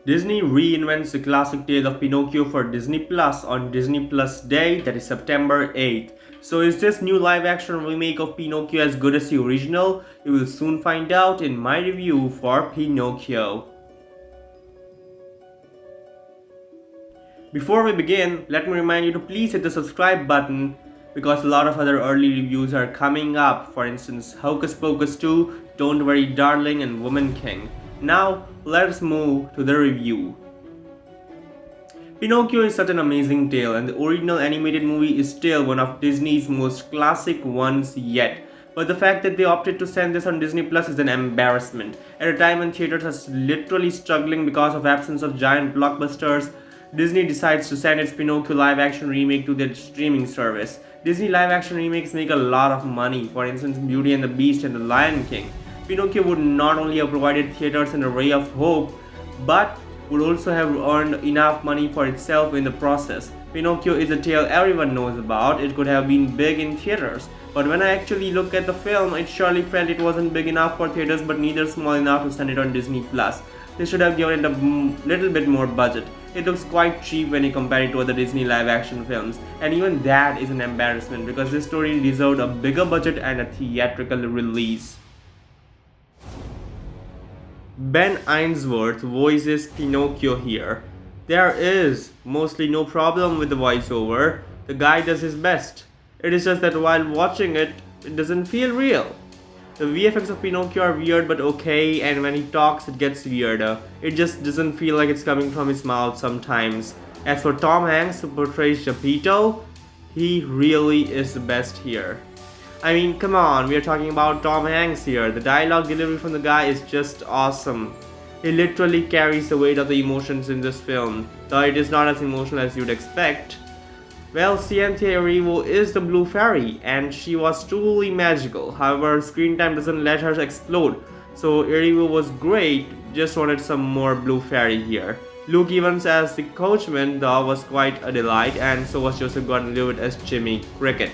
Disney reinvents the classic tale of Pinocchio for Disney Plus on Disney Plus Day, that is September 8th. So is this new live action remake of Pinocchio as good as the original? You will soon find out in my review for Pinocchio. Before we begin, let me remind you to please hit the subscribe button because a lot of other early reviews are coming up. For instance, Hocus Pocus 2, Don't Worry Darling, and Woman King. Now, let's move to the review. Pinocchio is such an amazing tale, and the original animated movie is still one of Disney's most classic ones yet. But the fact that they opted to send this on Disney Plus is an embarrassment. At a time when theaters are literally struggling because of absence of giant blockbusters, Disney decides to send its Pinocchio live-action remake to their streaming service. Disney live-action remakes make a lot of money. For instance, Beauty and the Beast and The Lion King. Pinocchio would not only have provided theaters an array of hope, but would also have earned enough money for itself in the process. Pinocchio is a tale everyone knows about. It could have been big in theaters. But when I actually look at the film, it surely felt it wasn't big enough for theaters but neither small enough to send it on Disney Plus. They should have given it a little bit more budget. It looks quite cheap when you compare it to other Disney live-action films, and even that is an embarrassment because this story deserved a bigger budget and a theatrical release. Ben Ainsworth voices Pinocchio here. There is mostly no problem with the voiceover. The guy does his best. It is just that while watching it, it doesn't feel real. The VFX of Pinocchio are weird but okay, and when he talks it gets weirder. It just doesn't feel like it's coming from his mouth sometimes. As for Tom Hanks, who portrays Geppetto, he really is the best here. I mean, come on, we are talking about Tom Hanks here. The dialogue delivery from the guy is just awesome. He literally carries the weight of the emotions in this film, though it is not as emotional as you'd expect. Well, Cynthia Erivo is the Blue Fairy, and she was truly magical. However, screen time doesn't let her explode, so Erivo was great, just wanted some more Blue Fairy here. Luke Evans as the coachman, though, was quite a delight, and so was Joseph Gordon-Levitt as Jimmy Cricket.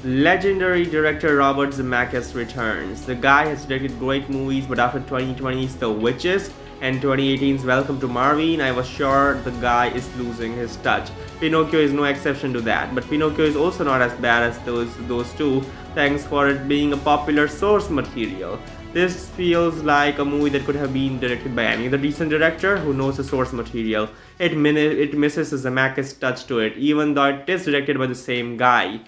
Legendary director Robert Zemeckis returns. The guy has directed great movies, but after 2020's The Witches and 2018's Welcome to Marvin, I was sure the guy is losing his touch. Pinocchio is no exception to that, but Pinocchio is also not as bad as those two, thanks for it being a popular source material. This feels like a movie that could have been directed by any other decent director who knows the source material. It misses a Zemeckis touch to it, even though it is directed by the same guy.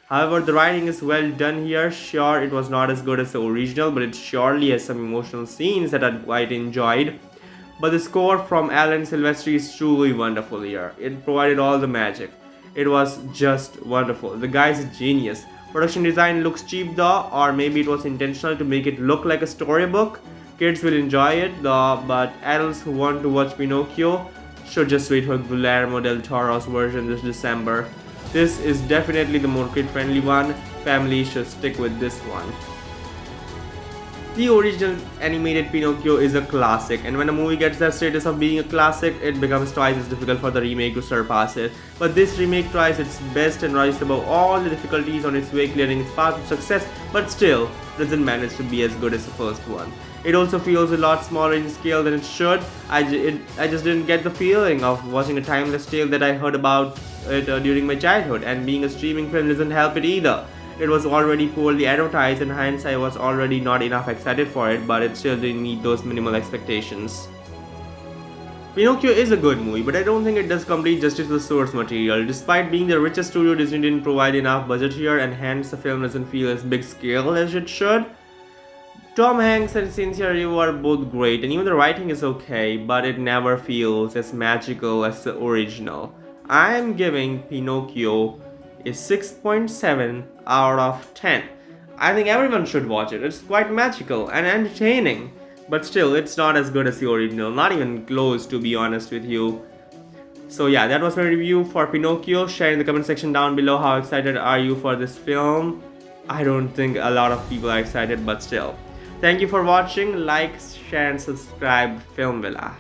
However, the writing is well done here. Sure, it was not as good as the original, but it surely has some emotional scenes that I quite enjoyed. But the score from Alan Silvestri is truly wonderful here. It provided all the magic. It was just wonderful. The guy's a genius. Production design looks cheap though, or maybe it was intentional to make it look like a storybook. Kids will enjoy it though, but adults who want to watch Pinocchio should just wait for Guillermo del Toro's version this December. This is definitely the more kid-friendly one. Families should stick with this one. The original animated Pinocchio is a classic, and when a movie gets that status of being a classic, it becomes twice as difficult for the remake to surpass it. But this remake tries its best and rises above all the difficulties on its way, clearing its path to success, but still doesn't manage to be as good as the first one. It also feels a lot smaller in scale than it should. I just didn't get the feeling of watching a timeless tale that I heard about it during my childhood, and being a streaming film doesn't help it either. It was already poorly advertised, and hence I was already not enough excited for it, but it still didn't meet those minimal expectations. Pinocchio is a good movie, but I don't think it does complete justice to the source material. Despite being the richest studio, Disney didn't provide enough budget here, and hence the film doesn't feel as big scale as it should. Tom Hanks and Cynthia Erivo are both great, and even the writing is okay, but it never feels as magical as the original. I am giving Pinocchio a 6.7 out of 10. I think everyone should watch it. It's quite magical and entertaining, but still, it's not as good as the original. Not even close, to be honest with you. So yeah, that was my review for Pinocchio. Share in the comment section down below how excited are you for this film. I don't think a lot of people are excited, but still. Thank you for watching. Like, share and subscribe Film Villa.